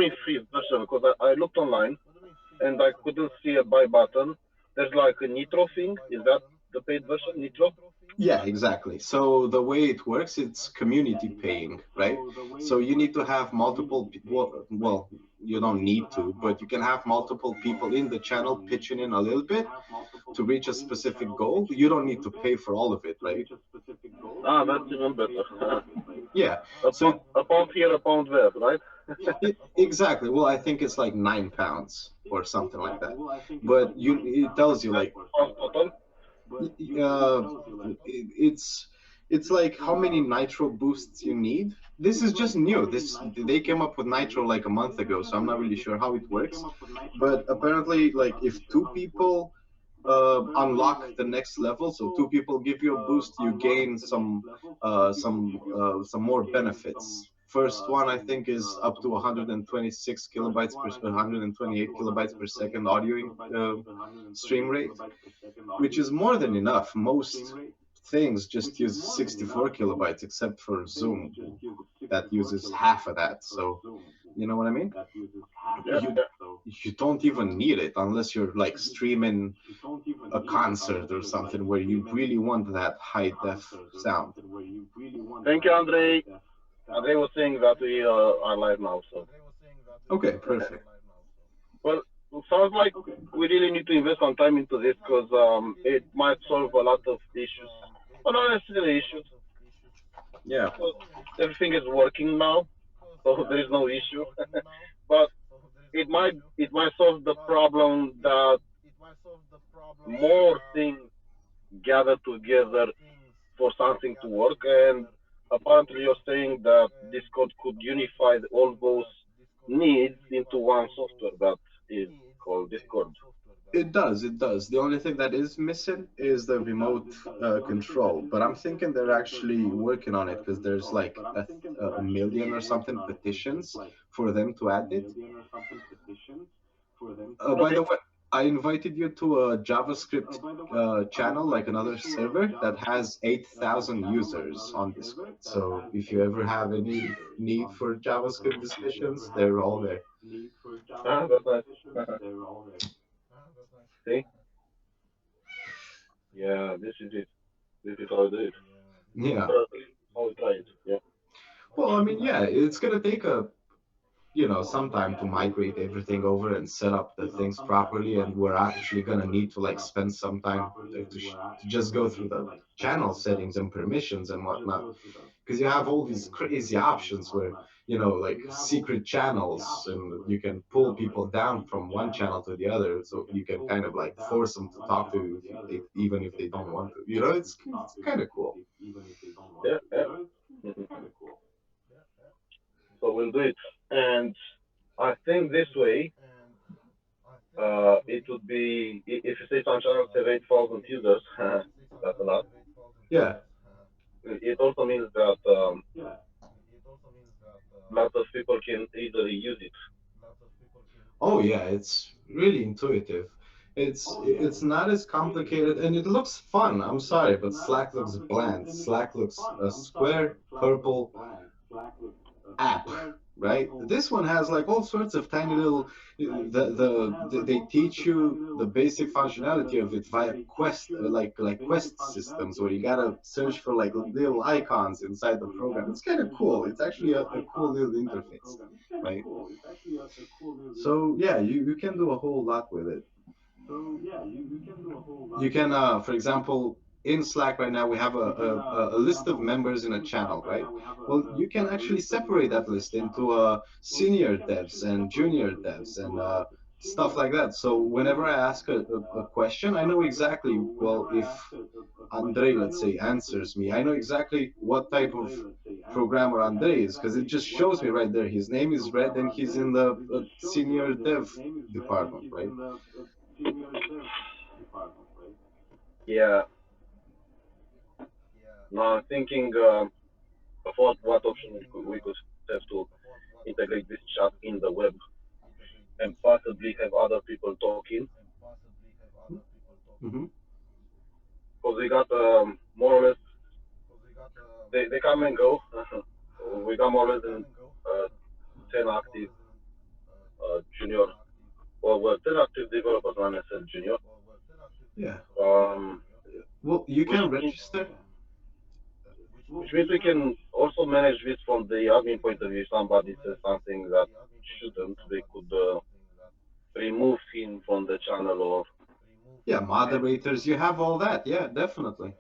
mean free version? Because I looked online and I couldn't see a buy button. There's like a Nitro thing. Is that the paid version, Nitro? Yeah, exactly. So the way it works, it's community paying, right? So you need to have multiple people. Well, you don't need to, but you can have multiple people in the channel pitching in a little bit to reach a specific goal. You don't need to pay for all of it, right? Ah, that's even better. Yeah. So A pound here, a pound there, right? exactly. Well, I think it's like £9 or something like that. But it tells you like Pound total. uh, it's like how many nitro boosts you need. This is just new. This they came up with nitro like a month ago, so I'm not really sure how it works. But apparently, like if two people unlock the next level, so two people give you a boost, you gain some more benefits. First one I think is up to 126 kilobytes per 128 kilobytes per second audio stream rate, which is more than enough. Most things just use 64 kilobytes, except for Zoom, that uses half of that. So, you know what I mean? Yeah, You yeah. you don't even need it unless you're like streaming a concert or something where you really want that high def sound. Thank you, Andre. Andre was saying that we are live now, so. Okay, perfect. Well, it sounds like we really need to invest some time into this because it might solve a lot of issues. Well, not necessarily issues. Yeah. Because everything is working now, so there is no issue. But it might solve the problem that more things gather together for something to work. And apparently, you're saying that Discord could unify all those needs into one software that is called Discord. It does, it does. The only thing that is missing is the remote control. But I'm thinking they're actually working on it because there's like a million or something petitions for them to add it. By Okay. the way, I invited you to a JavaScript channel, like another server that has 8,000 users on Discord. So if you ever have any need for JavaScript discussions, they're all there. Ah, that's nice. See? Yeah, this is it. This is how I do it. Yeah. How we try it. Yeah. Well, I mean, yeah, it's gonna take some time to migrate everything over and set up the things properly, and we're actually going to need to like spend some time to just go through the channel settings and permissions and whatnot, because you have all these crazy options where like secret channels, and you can pull people down from one channel to the other, so you can kind of like force them to talk to you even if they don't want to. It's kind of cool. Yeah, yeah. Mhm. So we'll do it. And I think this way, it would be, if you say some channels have 8,000 users, that's a lot. Yeah. It also means that lots of people can easily use it. Oh yeah, it's really intuitive. It's not as complicated and it looks fun. I'm sorry, but Slack looks bland. Slack looks a square purple app, right? This one has like all sorts of tiny little they teach you the basic functionality of it via quest like quest systems where you gotta search for like little icons inside the program. It's kind of cool. It's actually a cool little interface, right? So yeah, you can do a whole lot with it. You can, for example, in Slack right now, we have a list of members in a channel, right? Well, you can actually separate that list into senior devs and junior devs and stuff like that. So whenever I ask a question, I know exactly, well, if Andre, let's say, answers me, I know exactly what type of programmer Andre is because it just shows me right there. His name is red and he's in the senior dev department, right? Yeah. Now I'm thinking of what option we could have to integrate this chat in the web and possibly have other people talking Mm-hmm. because we got more or less they come and go. We got more or less than 10 active junior, or well, they're active developers, not necessarily junior. Yeah. Um, Well, you which can means register. we can also manage this from the admin point of view. If somebody says something that shouldn't, they could remove him from the channel or Yeah, moderators, you have all that. Yeah, definitely.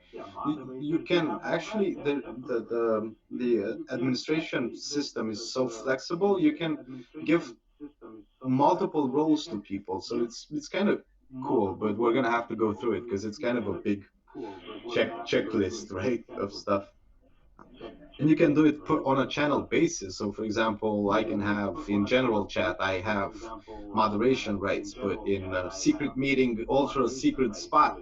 You can actually the administration system is so flexible. You can give multiple roles to people, so it's kind of cool. But we're gonna have to go through it because it's kind of a big checklist, right, of stuff. And you can do it on a channel basis. So, for example, I can have in general chat, I have moderation rights, but in a secret meeting, ultra secret spot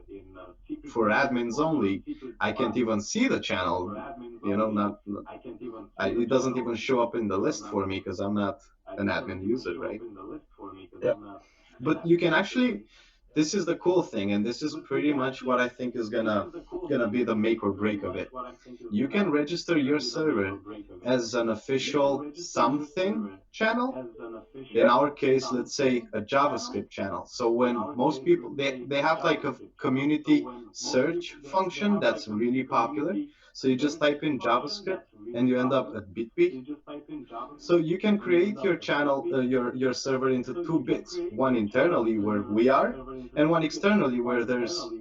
for admins only, I can't even see the channel. You know, it doesn't even show up in the list for me because I'm not an admin user, right? yeah. But you can actually, this is the cool thing, and this is pretty much what I think is gonna be the make or break of it. You can register your server as an official something channel. In our case, let's say a JavaScript channel. So when most people they have like a community search function that's really popular. So you just type in JavaScript and you end up at BitB. So you can create your channel, your server into two bits, one internally where we are, and one externally where there's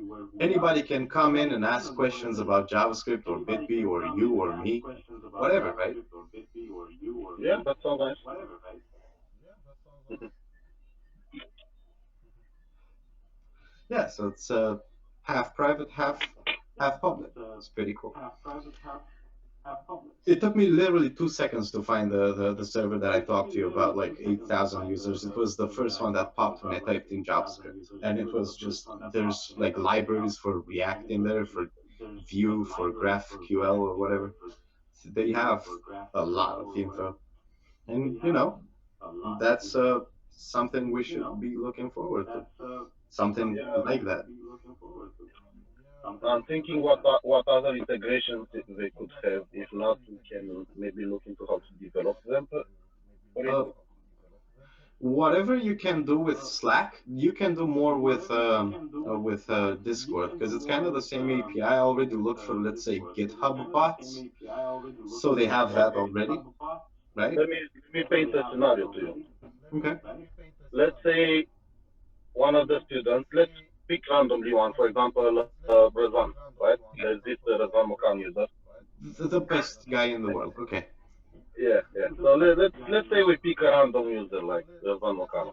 anybody can come in and ask questions about JavaScript or BitB or you or me, whatever, right? Yeah, that sounds nice. Yeah, so it's half private, half public. It's pretty cool. It took me literally 2 seconds to find the server that I talked to you about, like 8,000 users. It was the first one that popped when I typed in JavaScript. And it was just, there's like libraries for React in there, for Vue, for GraphQL or whatever. They have a lot of info. And, you know, that's something we should be looking forward to. Something Yeah, like that. I'm thinking what other integrations they could have. If not, we can maybe look into how to develop them for it. Uh, Whatever you can do with Slack, you can do more with Discord because it's kind of the same API. I already looked for, let's say, GitHub bots, so they have that Okay. already, right? Let me paint a scenario to you. Okay. Let's say one of the students, let's pick randomly one, for example, Razan, right? There's this Razan Mokan user. The best guy in the world. Okay. Yeah, yeah. So let's say we pick a random user like Razvan Mokano,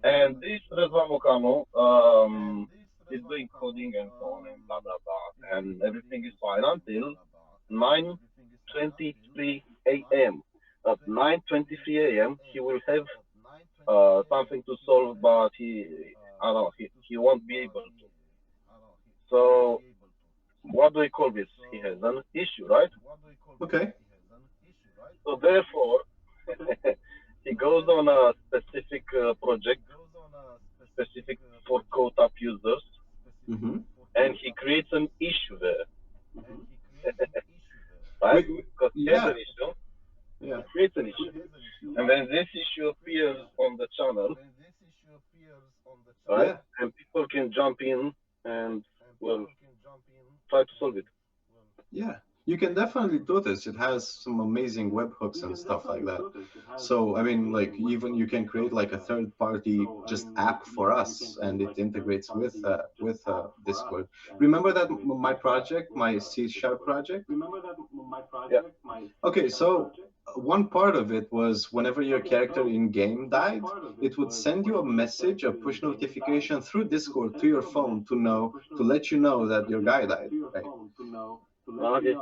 and this Razvan Mokano is doing coding and so on and blah blah blah, and everything is fine until 9:23 a.m. At 9:23 a.m. he will have something to solve, but I don't know, he won't be able to. So what do we call this? He has an issue, right? Okay. So therefore, he goes on a specific project, specific for CodeUp users, Mm-hmm. and he creates an issue there, right? Wait, Because he has yeah, an issue, yeah, he creates an issue, and then this issue appears on the channel, right? yeah. And people can jump in and well try to solve it. Yeah, you can definitely do this. It has some amazing webhooks and stuff like that. So, I mean, like even you can create like a third-party just app for us, and it integrates with Discord. Remember that my project, my C# project? Yeah. Okay, so one part of it was whenever your character in game died, it would send you a message, a push notification through Discord to your phone to let you know that your guy died, right? Okay.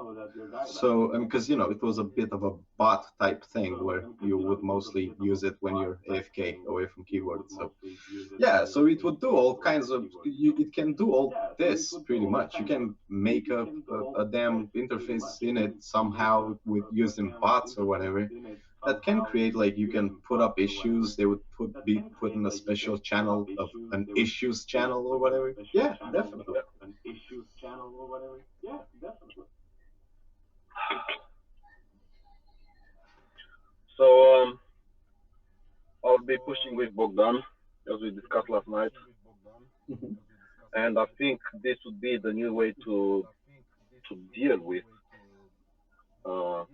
So, because it was a bit of a bot type thing where you would mostly use it when you're AFK away from keyboard. So, yeah, so it would do all kinds of. It can do all this pretty much. You can make a damn interface in it somehow with using bots or whatever. That can create like you can put up issues. They would be put in a special channel of an issues channel or whatever. Yeah, definitely. So our be pushing with Bogdan, as we discussed last night, Hmm. and I think this would be the new way to deal with. Uh,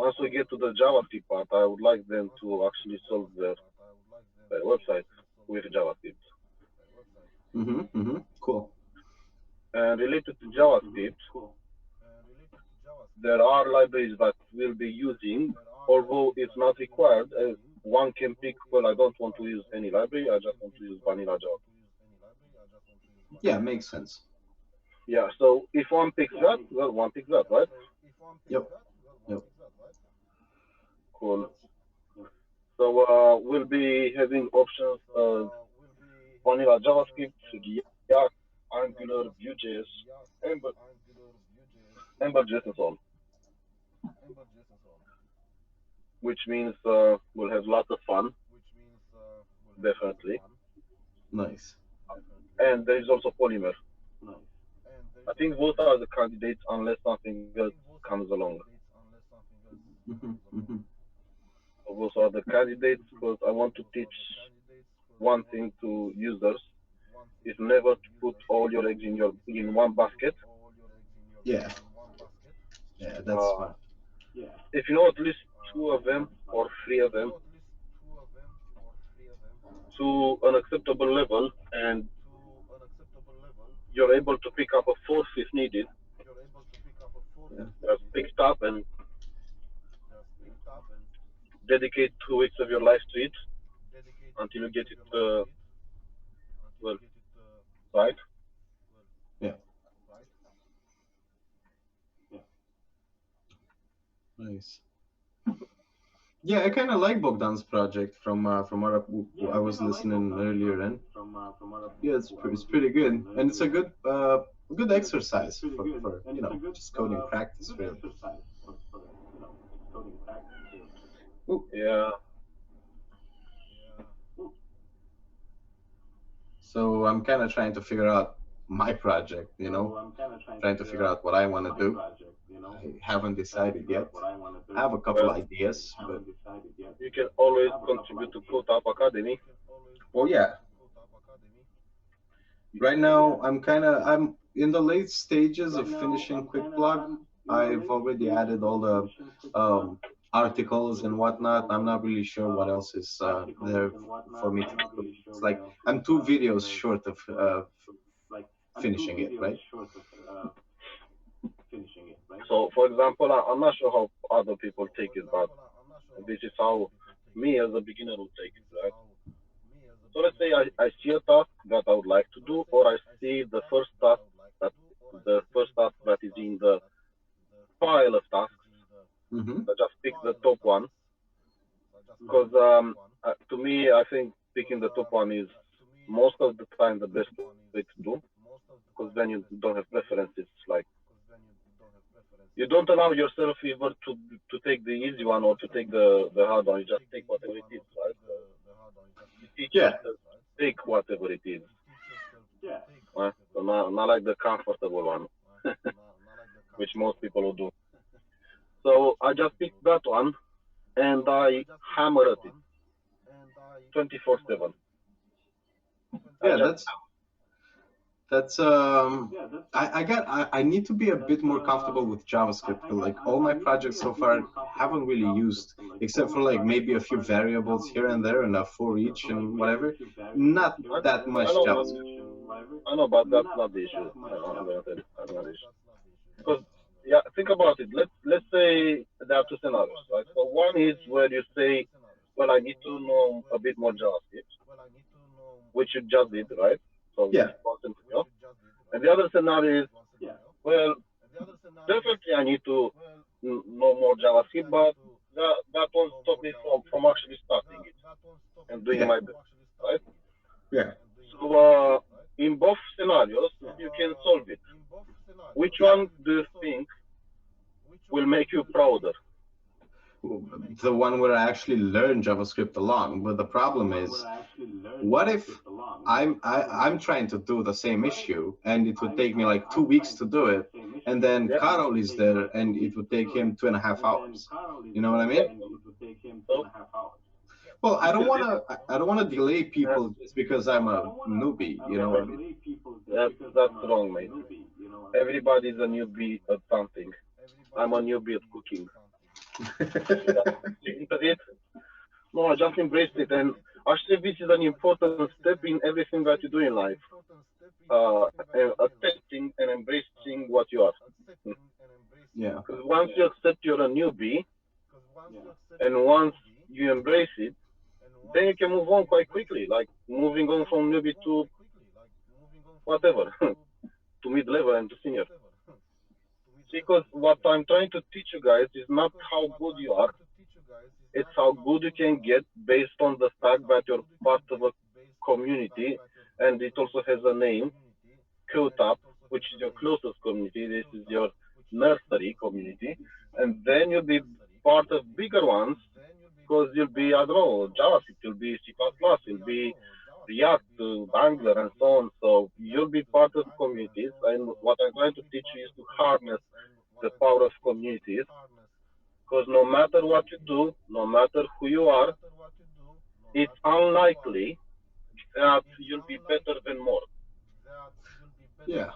Once we get to the JavaScript part, I would like them to actually solve their website with JavaScript. Hmm. Hmm. Cool. And related to JavaScript, there are libraries that we'll be using, although it's not required. One can pick, well, I don't want to use any library, I just want to use vanilla Java. Yeah, makes sense. Yeah, so if one picks that, well, one picks that, right? Yep. Yep. Cool. So we'll be having options as vanilla JavaScript, React, Angular, Vue.js, Ember, Ember.js, and so on, which means we'll have lots of fun, definitely. Nice. And there is also Polymer. I think both are the candidates unless something else comes along. Hmm. Hmm. Those are the candidates because I want to teach one thing to users is never to put all your eggs in one basket. Yeah. Yeah, that's Uh, smart. if you know at least two of them or three of them to an acceptable level, and you're able to pick up a fourth if needed, Yeah. just pick it up and dedicate 2 weeks of your life to it until you get it well right. Yeah. Nice. Yeah, I kind of like Bogdan's project from what I was listening earlier, and yeah, it's pretty good, and it's a good exercise for just coding practice, really. Ooh. Yeah. So I'm kind of trying to figure out my project, trying to figure out what I want to do. I haven't decided yet. I have a couple Well, ideas, but you can always contribute to CodeUp Academy. well, yeah. Right now, I'm in the late stages of finishing QuickBlog. I've already added all the um, articles and whatnot. I'm not really sure what else is there for me to put. It's like I'm 2 videos short of finishing it, right? So, for example, I'm not sure how other people take it, but this is how me as a beginner would take it, right? So let's say I see a task that I would like to do, or I see that the first task that is in the pile of tasks. Mm-hmm. I just pick the top one because to me, I think picking the top one is most of the time the best way to do because then you don't have preferences. Like you don't allow yourself either to take the easy one or to take the hard one. You just take whatever it is, right? So you teach Yeah. yourself to take whatever it is, right? So not like the comfortable one, which most people will do. So I just picked that one and I hammer at it 24/7. I Yeah, just that's I need to be a bit more comfortable with JavaScript. 'Cause, like all my projects so far haven't really used, except for like maybe a few variables here and there and a for each and whatever, not that much I know, but JavaScript. that's not the issue. I'm gonna tell you, that's not the issue. Because yeah, think about it. Let's say there are two scenarios, right? So one is where you say, well, I need to know a bit more JavaScript, which you just did, right? So Yeah. it's constant, And the other scenario is, well, definitely I need to know more JavaScript, but that won't stop me from actually starting it and doing Yeah. my best, right? Yeah. So in both scenarios, you can solve it. Which Yeah. one do you think will make you prouder? The one where I actually learn JavaScript along. But the problem is, what if I'm trying to do the same issue and it would take me like 2 weeks to do it, and then Yeah, Karol is there and it would take him 2.5 hours. You know what I yeah. mean? So Well, I don't because want this to. I don't want to delay uh, people just because I'm a newbie. You yeah, know what I mean? that's wrong, mate. Everybody's a newbie at something. I'm a newbie at cooking. Should I get into it? No, I just embraced it, and actually, this is an important step in everything that you do in life. Accepting and embracing what you are. Yeah. Because once you accept you're a newbie, and once you embrace it, then you can move on quite quickly. Like moving on from newbie to whatever, to mid level and to senior. Because what I'm trying to teach you guys is not how good you are, it's how good you can get based on the fact that you're part of a community, and it also has a name, QTAP, which is your closest community. This is your nursery community, and then you'll be part of bigger ones because you'll be, I don't know, JavaScript, you'll be C++, you'll be React, Angular, and so on. So you'll be part of communities, and what I'm trying to teach you is to harness the power of communities, because no matter what you do, no matter who you are, it's unlikely that you'll be better than more. Yeah.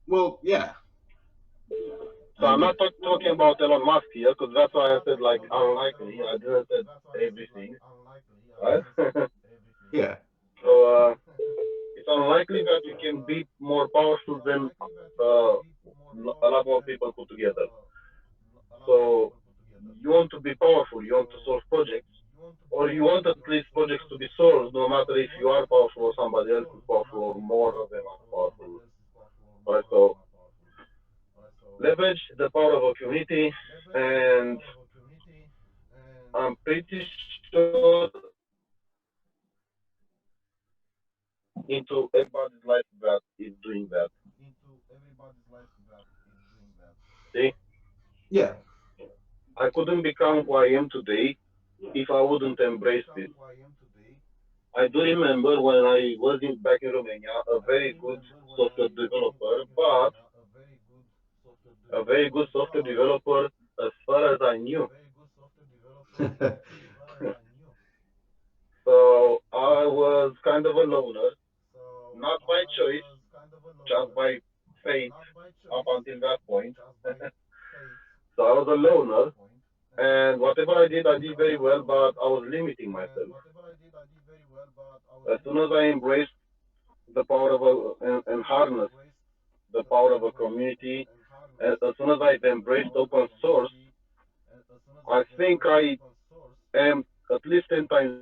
Well, yeah. So I I'm mean, not talking about Elon Musk here, because that's why I said like unlikely. I didn't say everything, right? yeah. So it's unlikely that you can be more powerful than a lot more people put together. So you want to be powerful, you want to solve projects, or you want at least projects to be solved, no matter if you are powerful or somebody else is powerful or more of them are powerful. Right? So leverage the power of a community, and I'm pretty sure into everybody's life that is doing that. See, Yeah. I couldn't become who I am today if I wouldn't embrace this. I do remember when I was back in Romania, a very good software developer, but a very good software developer as far as I knew. So I was kind of a loner, not by choice, just by fate up until that point. So I was a loner, and whatever I did very well, but I was limiting myself. As soon as I embraced the power of and harnessed the power of a community, and as soon as I embraced open source, I think I am at least 10 times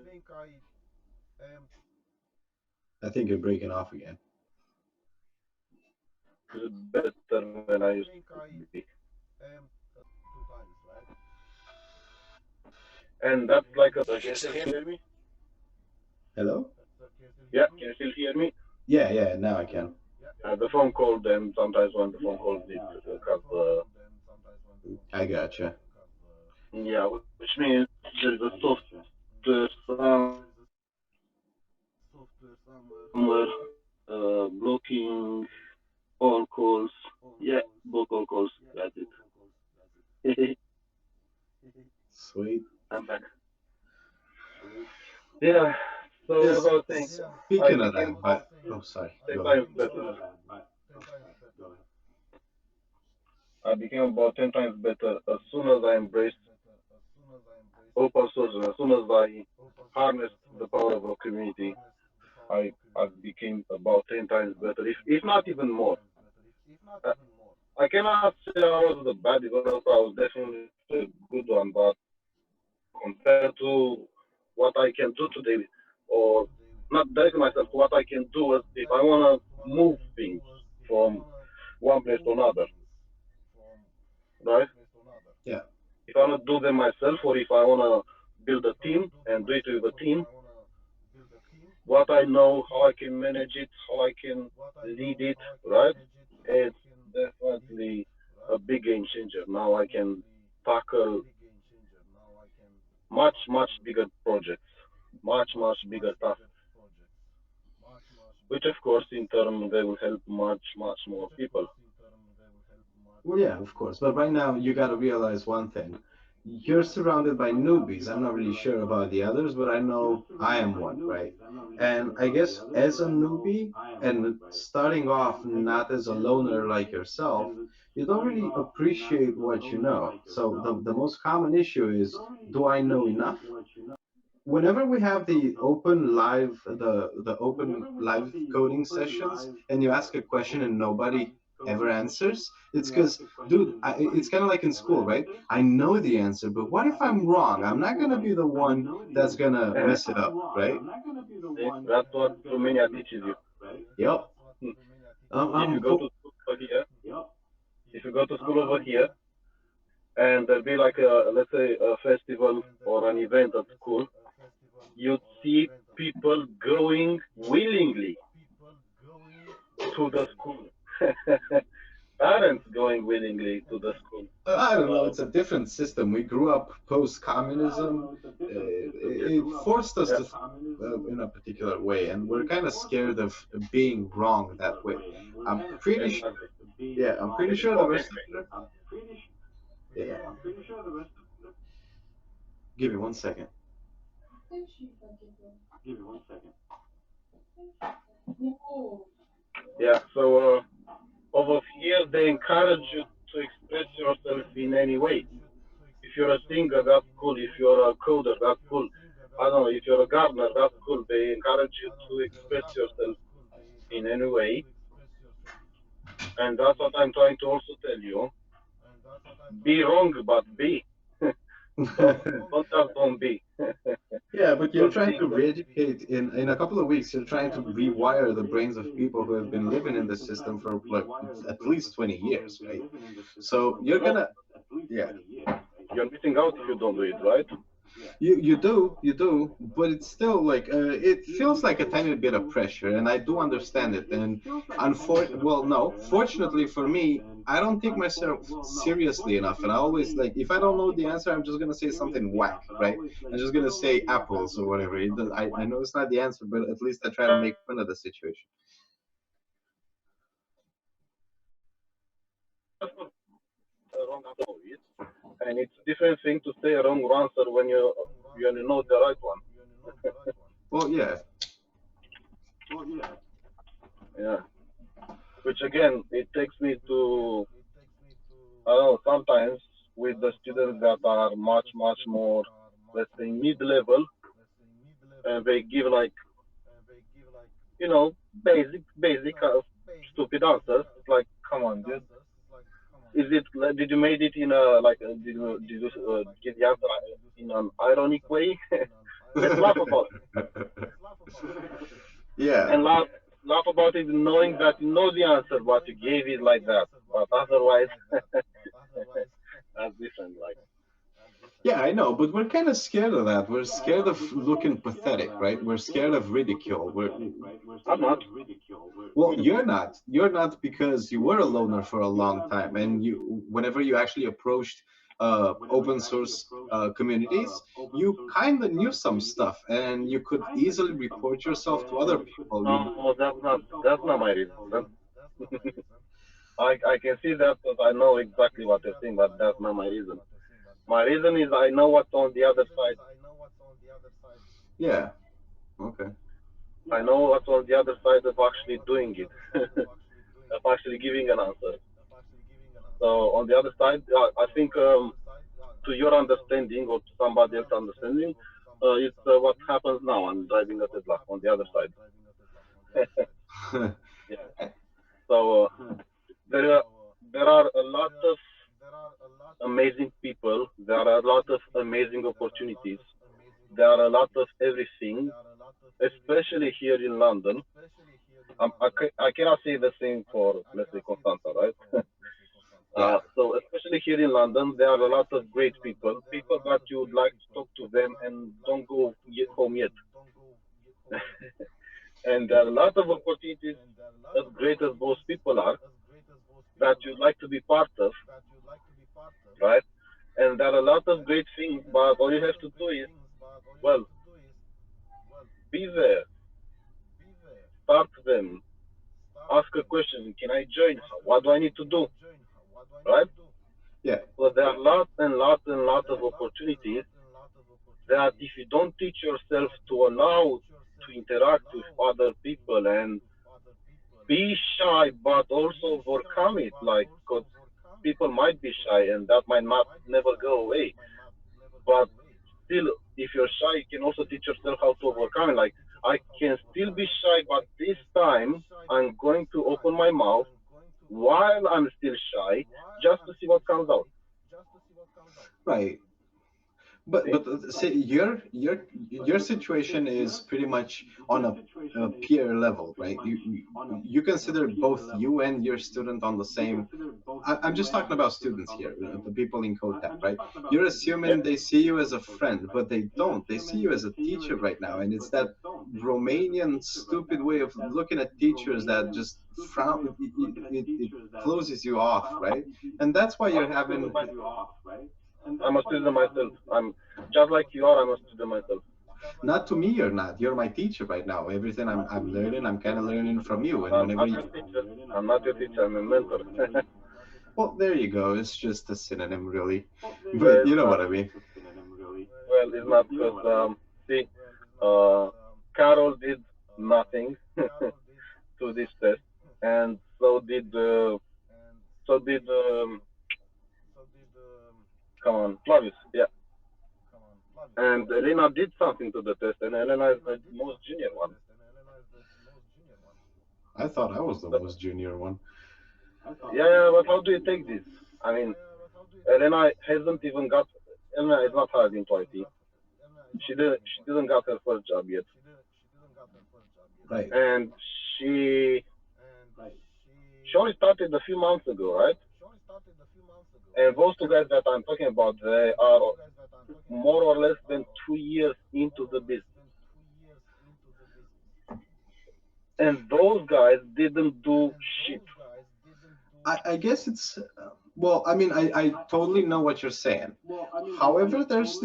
I think you're breaking off again. better than I used to be. And that's like a. Can you still hear me? Hello? Yeah, can you still hear me? Yeah, yeah. Now I can. The phone called, and sometimes when the phone calls, it cuts the. I gotcha. Yeah, which means there's a software somewhere blocking all calls. Yeah, block all calls. That's it. Sweet. I'm back. Yeah. So as Yes. I was saying, I Speaking of became that, about but oh, sorry. 10 Go ahead. times better. I became about 10 times better as soon as I embraced open source, and as soon as I harnessed the power of a community. I became about 10 times better, if not even more. Uh, I cannot say I was a bad developer. I was definitely a good one, but compared to what I can do today, or not directly myself, to what I can do as if I want to move things from one place to another, right? Yeah. If I want to do them myself, or if I want to build a team and do it with a team, what I know, how I can manage it, how I can lead it, right? It's definitely a big game changer. Now I can tackle much bigger projects, much bigger tasks, which of course in turn they will help much more people. Well, yeah, of course. But right now, you got to realize one thing. you're surrounded by newbies. I'm not really sure about the others, but I know I am one, right? And I guess as a newbie and starting off not as a loner like yourself, you don't really appreciate what you know. So the most common issue is, do I know enough? Whenever we have the open live coding sessions and you ask a question and nobody ever answers, it's because, dude, it's kind of like in school, right? I know the answer, but what if I'm wrong? I'm not going to be the one that's going to mess it up, right? See, that's what Romania teaches you. Yep. If you go to school over here, if you go to school over here, and there'll be like a, let's say, a festival or an event at school, you'd see people going willingly to the school. Parents going willingly to the school. I don't know. So, It's a different system. We grew up post-communism. It forced us yeah, to think in a particular way, and we're kind of scared of being wrong that way. I'm pretty sure. exactly. Yeah, I'm pretty It's sure the always rest of it. Yeah. Give me 1 second. yeah. So over here, they encourage you to express yourself in any way. If you're a singer, that's cool. If you're a coder, that's cool. I don't know. If you're a gardener, that's cool. They encourage you to express yourself in any way, and that's what I'm trying to also tell you. Be wrong, but be. Don't just don't be. Yeah, but you're Don't trying think to that. re-educate in a couple of weeks. You're trying to rewire the brains of people who have been living in the system for like at least 20 years, right? So you're No, gonna, yeah. you're missing out if you don't do it, right? You do, but it's still like it feels like a tiny bit of pressure, and I do understand it. And well, no, fortunately for me, I don't take myself seriously enough, and I always like if I don't know the answer, I'm just gonna say something whack, right? I'm just gonna say apples or whatever. I know it's not the answer, but at least I try to make fun of the situation. That's not a wrong answer for it, and it's a different thing to say a wrong answer when you know the right one. Well, yeah, Yeah. Which again, it takes me to I don't know sometimes with the students that are much more, let's say, mid-level, and they give like basic stupid answers. It's like, come on, dude. Is it? Did you made it in a like? Did you give the answer in an ironic way? Let's laugh about it yeah. and laugh about it, knowing that you know the answer, but you gave it like that. But otherwise, that's different. Like, Yeah, I know, but we're kind of scared of that. We're scared of looking pathetic, right? We're scared of ridicule. I'm not. Well, you're not. You're not because you were a loner for a long time, and whenever you actually approached open source communities, you kind of knew some stuff, and you could easily report yourself to other people. No, that's not my reason. I can see that because I know exactly what you're saying, but that's not my reason. My reason is I know what's on the other side. Yeah. Okay. I know what's on the other side of actually doing it, of actually giving an answer. So on the other side, I think to your understanding or to somebody else's understanding, it's what happens now. I'm driving a Tesla on the other side. Yeah. So there are there are a lot of amazing people. There are a lot of amazing opportunities. There are a lot of everything, especially here in London. I cannot say the same for, let's say, Constanta, right? Yeah. So especially here in London, there are a lot of great people that you would like to talk to them and don't go yet home yet. And there are a lot of opportunities, as great as those people are, that you'd like to be part of, right? And there are a lot of great things, but all you have to do is, well, be there, start them, ask a question, can I join? What do I need to do? Right? Yeah. But there are lots and lots and lots of opportunities that if you don't teach yourself to allow to interact with other people and be shy, but also overcome it, like, because people might be shy and that might not never go away. But still, if you're shy, you can also teach yourself how to overcome it. Like, I can still be shy, but this time I'm going to open my mouth while I'm still shy just to see what comes out. Right. See? But say your situation is pretty much on a peer level, right? You consider both you and your student on the same. I'm just talking about students here, the people in CodeTap, right? You're Yeah. assuming they see you as a friend, but they don't. They see you as a teacher right now, and it's that Romanian stupid way of looking at teachers that just frown. It closes you off, right? And that's why I'm you're a student having. myself. I'm a student myself. I'm just like you are. I'm a student myself. Not to me, you're not. You're my teacher right now. Everything I'm learning, I'm kind of learning from you. And I'm whenever not you, your teacher. I'm not your teacher. I'm a mentor. well, there you go. It's just a synonym, really. Well, But it's you know not. what I mean. Well, it's not because see, uh, Carol did nothing to this test, and so did come on, Flavius. Yeah, and Elena did something to the test, and Elena is the most junior one. I thought I was the So, most junior one. yeah, yeah, but how do you take this? I mean, Elena hasn't even got. Elena is not hired into IT. She didn't got her first job yet, Right. and she she only started a few months ago, right? And those two guys that I'm talking about, they are more or less than 2 years into the business, and those guys didn't do shit. I guess it's well. I mean, I totally know what you're saying. However, there's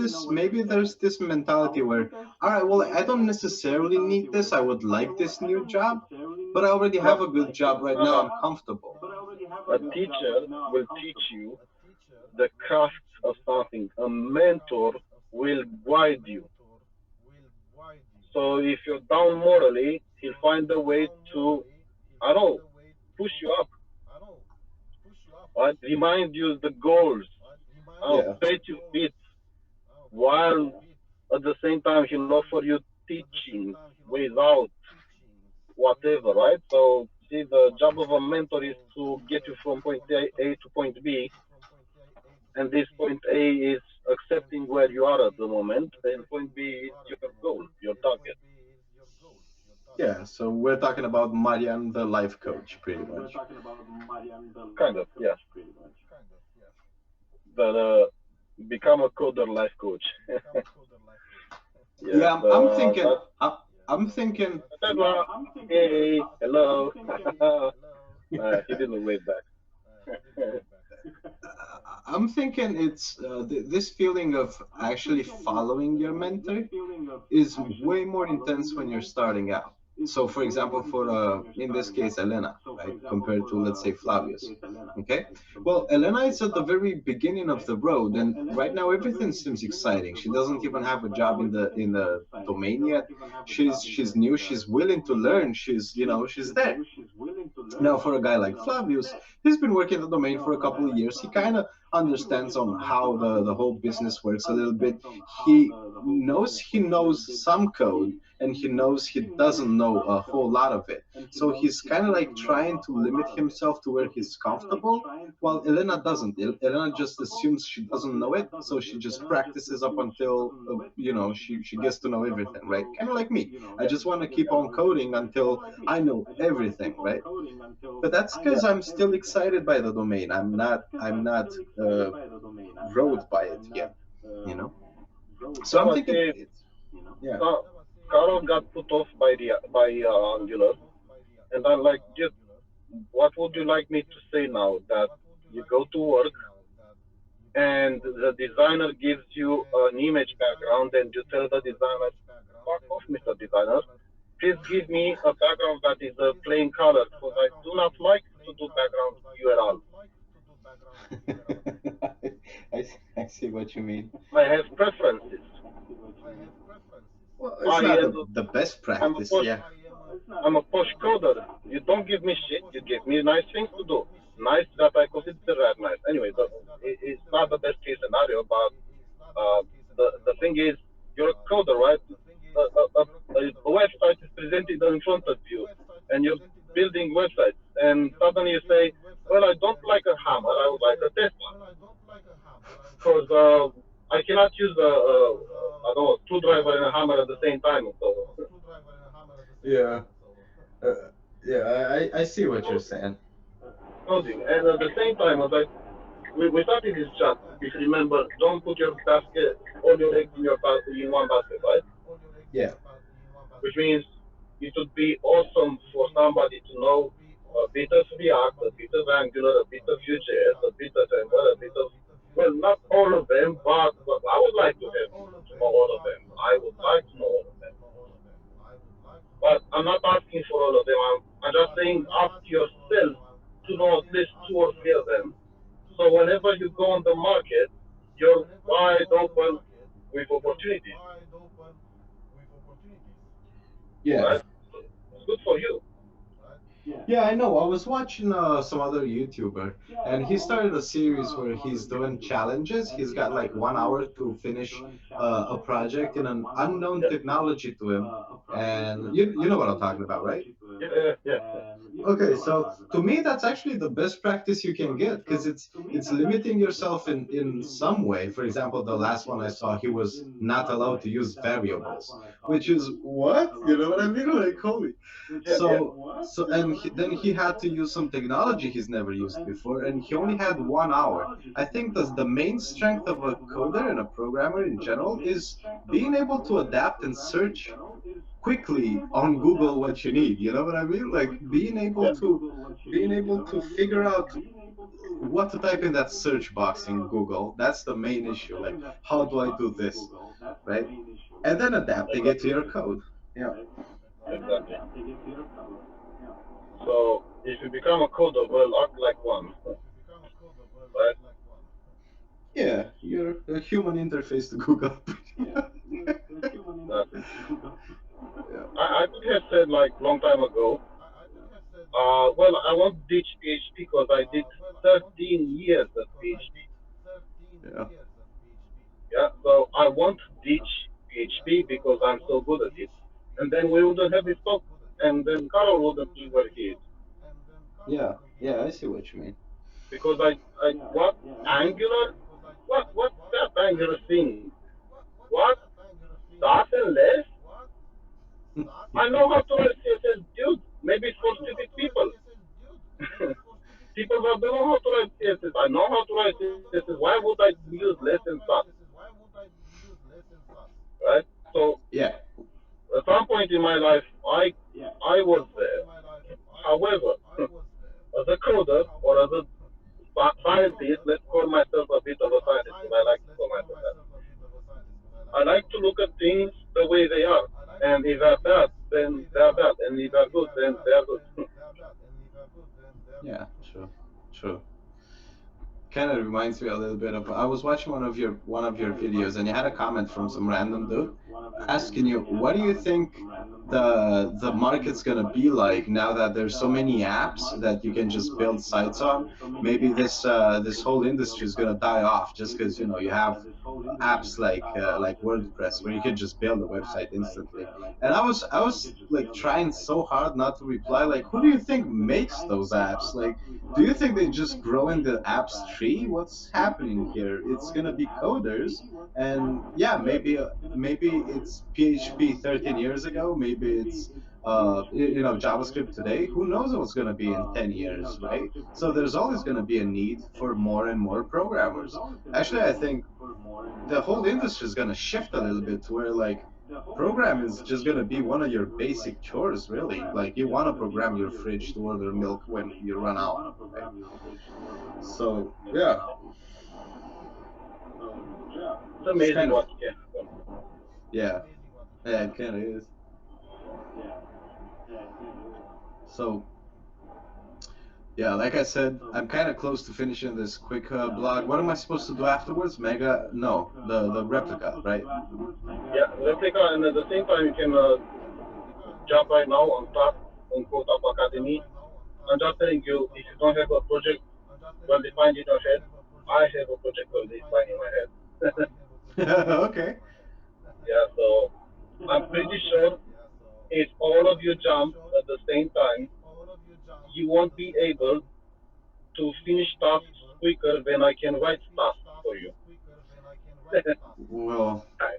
this mentality where, all right, well, I don't necessarily need this. I would like this new job, but I already No, have a good job right no, now. no. I'm comfortable. A teacher will teach you the craft of something. A mentor will guide you. So if you're down morally, he'll find a way to, I don't know, push you up, right? Remind you the goals, Yeah. pay you bits, while at the same time he'll offer you teaching ways out, whatever, right? So see, the job of a mentor is to get you from point A to point B, and this point A is accepting where you are at the moment, and point B is your goal, your target. Yeah. So we're talking about Marian, the life coach, pretty much. Kind of, yeah. But become a coder life coach. Yeah. Yeah. I'm So thinking. I'm thinking. that's why. Hey, hello. He didn't wave back. I'm thinking it's this feeling of actually following your mentor is way more intense when you're starting out. So, for example, for in this case, Elena, right, compared to let's say Flavius. Okay, well, Elena is at the very beginning of the road, and right now everything seems exciting. She doesn't even have a job in the domain yet. She's new. She's willing to learn. She's there. Now, for a guy like Flavius, he's been working the domain for a couple of years. He kind of understands on how the whole business works a little bit. He knows some code, and he knows he doesn't know a whole lot of it. So he's kind of like trying to limit himself to where he's comfortable, while Elena doesn't. Elena just assumes she doesn't know it, so she just practices up until she gets to know everything, right? Kind of like me. I just want to keep on coding until I know everything, right? But that's Yeah. because I'm still excited by the domain. I'm not uh, rode by it yet, you know. So No, I'm but thinking see, it's yeah. Carol got put off by Angular, and I'm like, just what would you like me to say now? That you go to work and the designer gives you an image background, and you tell the designer, "Fuck off, Mr. Designer. Please give me a background that is a plain color because I do not like to do background URL." I see what you mean. I have preferences. Well, it's I not am the best I'm a practice, posh yeah. I'm a posh coder. You don't give me shit. You give me nice things to do. Nice that I consider as nice. Anyway, it's not the best case scenario, but the thing is, you're a coder, right? A website is presented in front of you, and you're building websites, and suddenly you say, "Well, I don't like a hammer. I would like a Tesla, because I cannot use I don't know, screwdriver and a hammer at the same time." So, Yeah. Uh, yeah, I see what you're saying. coding, and at the same time, as we started this chat. If you remember, don't put your basket, all your eggs in in one basket, right? Yeah. Which means it would be awesome for somebody to know a bit of React, a bit of Angular, a bit of Vue.js, a bit of Ember, a bit of, well, not all of them, but I would like to know all of them. I would like to know all of them. But I'm not asking for all of them. I'm just saying ask yourself to know at least two or three of them. So whenever you go on the market, you're wide open with opportunities, Yeah. right? So it's good for you. Yeah, I know. I was watching some other YouTuber, and he started a series where he's doing challenges. He's got like 1 hour to finish a project in an unknown Yeah, technology to him, and you know what I'm talking about, right? yeah. Okay, so to me, that's actually the best practice you can get because it's limiting yourself in some way. For example, the last one I saw, he was not allowed to use variables, which is what? You know what I mean? Like, holy. Yeah, yeah. Then he had to use some technology he's never used before, and he only had 1 hour. I think the main strength of a coder and a programmer in general is being able to adapt and search quickly on Google what you need. You know what I mean? Like being able to figure out what to type in that search box in Google. That's the main issue. Like, how do I do this? Right? And then adapting it to Exactly, your code. Yeah. exactly. So if you become a coder, well, act like one, right? Yeah, you're a human interface to Google. Exactly. Yeah. I could have said like long time ago, well, I won't ditch PHP because I did 13 years of PHP. Yeah. Yeah, so I won't ditch PHP because I'm so good at it. And then we wouldn't have this talk, and then Carol wouldn't be where he is. Yeah. Yeah, I see what you mean. Because what? Angular? What's that Angular thing? What? Dot and less? I know how to write CSS, dude. Maybe it's for stupid people. People that don't know how to write CSS. I know how to write CSS. Why would I use less than stuff? Right? So Yeah. at some point in my life, I was there. However, as a coder or as a scientist, let's call myself a bit of a scientist because I like to call myself that. I like to look at things the way they are. And if they're bad, then they're bad. And if they're good, then they're good. Yeah, true. True. Kind of reminds me a little bit of I was watching one of your videos and you had a comment from some random dude asking you what do you think the market's gonna be like now that there's so many apps that you can just build sites on. Maybe this whole industry is gonna die off just because you have apps like WordPress where you can just build a website instantly. And I was like trying so hard not to reply. Like, who do you think makes those apps? Like, do you think they just grow in the apps tree? What's happening here? It's gonna be coders, and yeah, maybe it's PHP 13 years ago. Maybe it's JavaScript today. Who knows what's gonna be in 10 years, right? So there's always gonna be a need for more and more programmers. Actually, I think the whole industry is gonna shift a little bit to where like program is just gonna be one of your basic chores, really. Like you want to program your fridge to order milk when you run out, right? So yeah, It's it's amazing kind of what can happen. yeah, yeah, it kind of is. So Yeah, like I said, I'm kind of close to finishing this quick blog. What am I supposed to do afterwards? Mega? No, the replica, right? Yeah, replica, and at the same time you can jump right now on top on Code Up Academy. I'm just telling you, if you don't have a project well defined in your head, I have a project well defined in my head. Okay. Yeah, so I'm pretty sure if all of you jump at the same time, you won't be able to finish tasks quicker than I can write tasks for you. Well, I,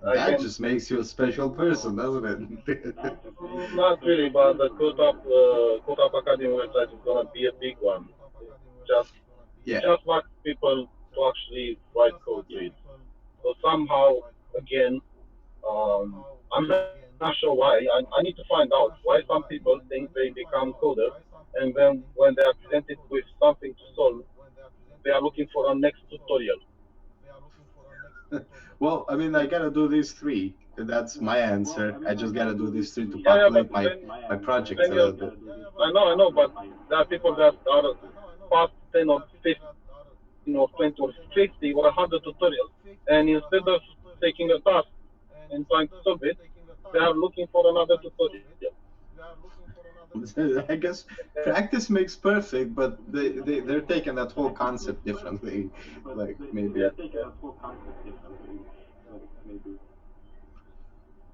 I that can, just makes you a special person, doesn't it? not really, but the Code Up Academy website is gonna be a big one. Just Yeah. just like people to actually write code to it. So somehow, again, I'm not sure why. I need to find out why some people think they become coders, and then when they are presented with something to solve, they are looking for a next tutorial. Well, I mean, I gotta do these three. That's my answer. I just gotta do these three to Yeah, yeah, but populate my projects then a you, little bit. I know, but there are people that are past 10 or 15 or 20 or 50 or 100 tutorials, and instead of taking a task and trying to solve it, they are looking for another tutorial. I guess practice makes perfect, but they're taking that whole concept differently. Like Yeah, maybe yeah.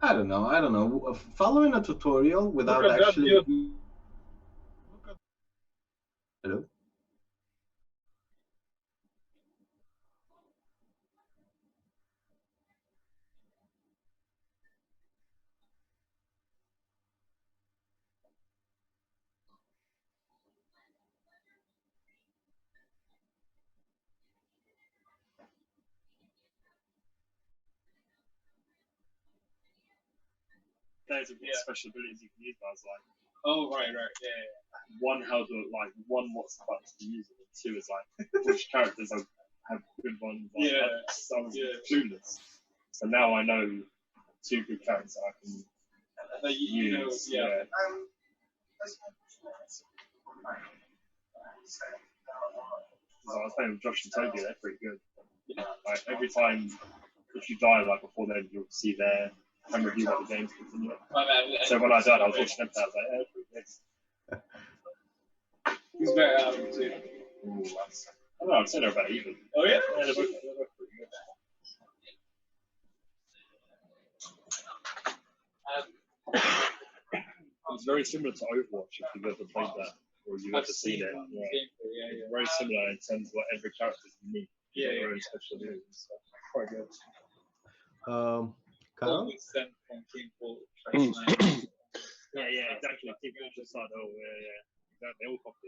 I don't know. I don't know. Following a tutorial Look without at that actually. dude. Hello? There's a special abilities you can use. But I was like, oh right, one how to like one what's the buttons to use it, and two is like which characters have good ones. Like, some clueless. So now I know two good characters I can use. So I was playing with Josh and Toby. They're pretty good. Like every time, if you die like before then, you'll see their and review what the game's continue. So when I died, I was watching them. I was like, yeah, pretty good. Who's better out of the two? I don't know. I'd say they're about even. Oh yeah, they're both pretty good. It's very similar to Overwatch if you've ever played that or you've ever seen it. Yeah. It's very similar in terms of what every character is unique. Their own special abilities and stuff. Quite good. Carl? Yeah, exactly. People just like, oh, yeah. Exactly. They all copy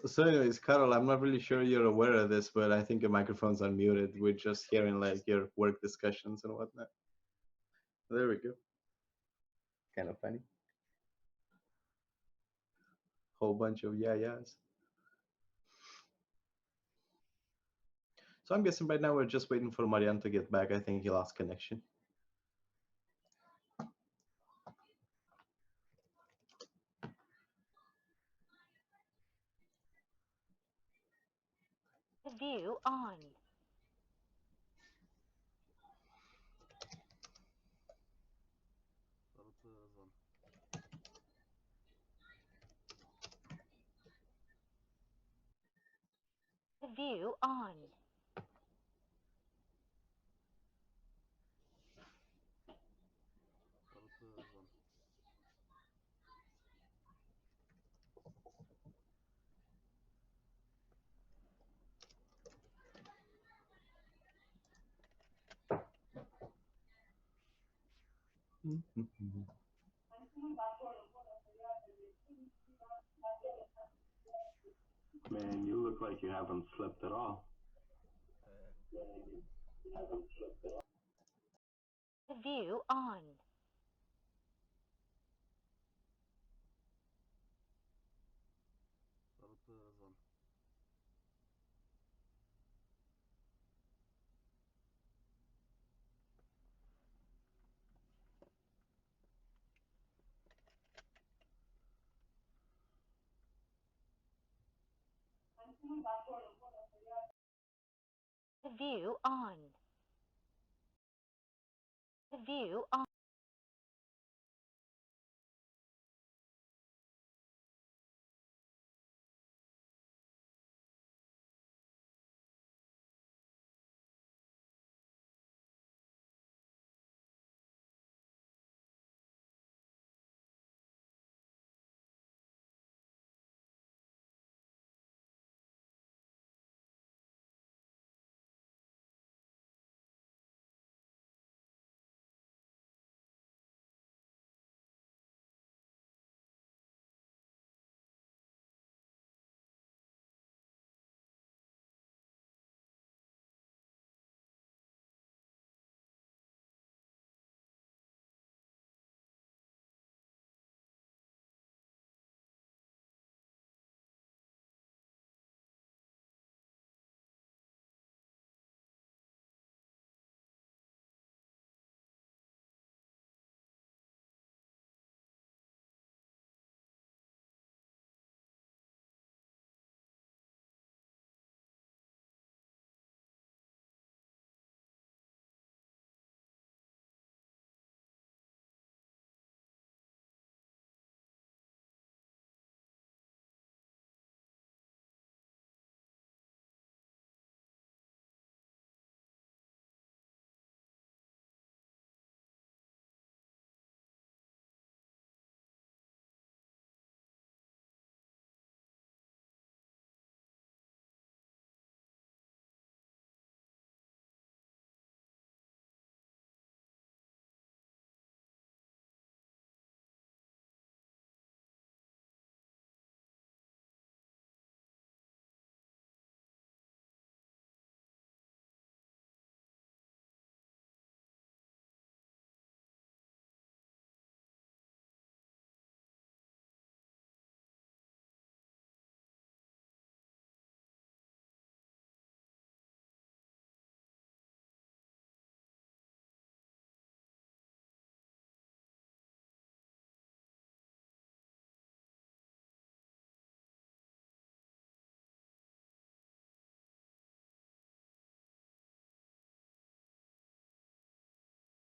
it. So anyways, Carol, I'm not really sure you're aware of this, but I think your microphone's unmuted. We're just hearing like your work discussions and whatnot. There we go. Kind of funny. Whole bunch of yeah-yeahs. So I'm guessing right now we're just waiting for Marian to get back. I think he lost connection. View on. View on. Man, you look like you haven't slept at all. View on. View on. View on.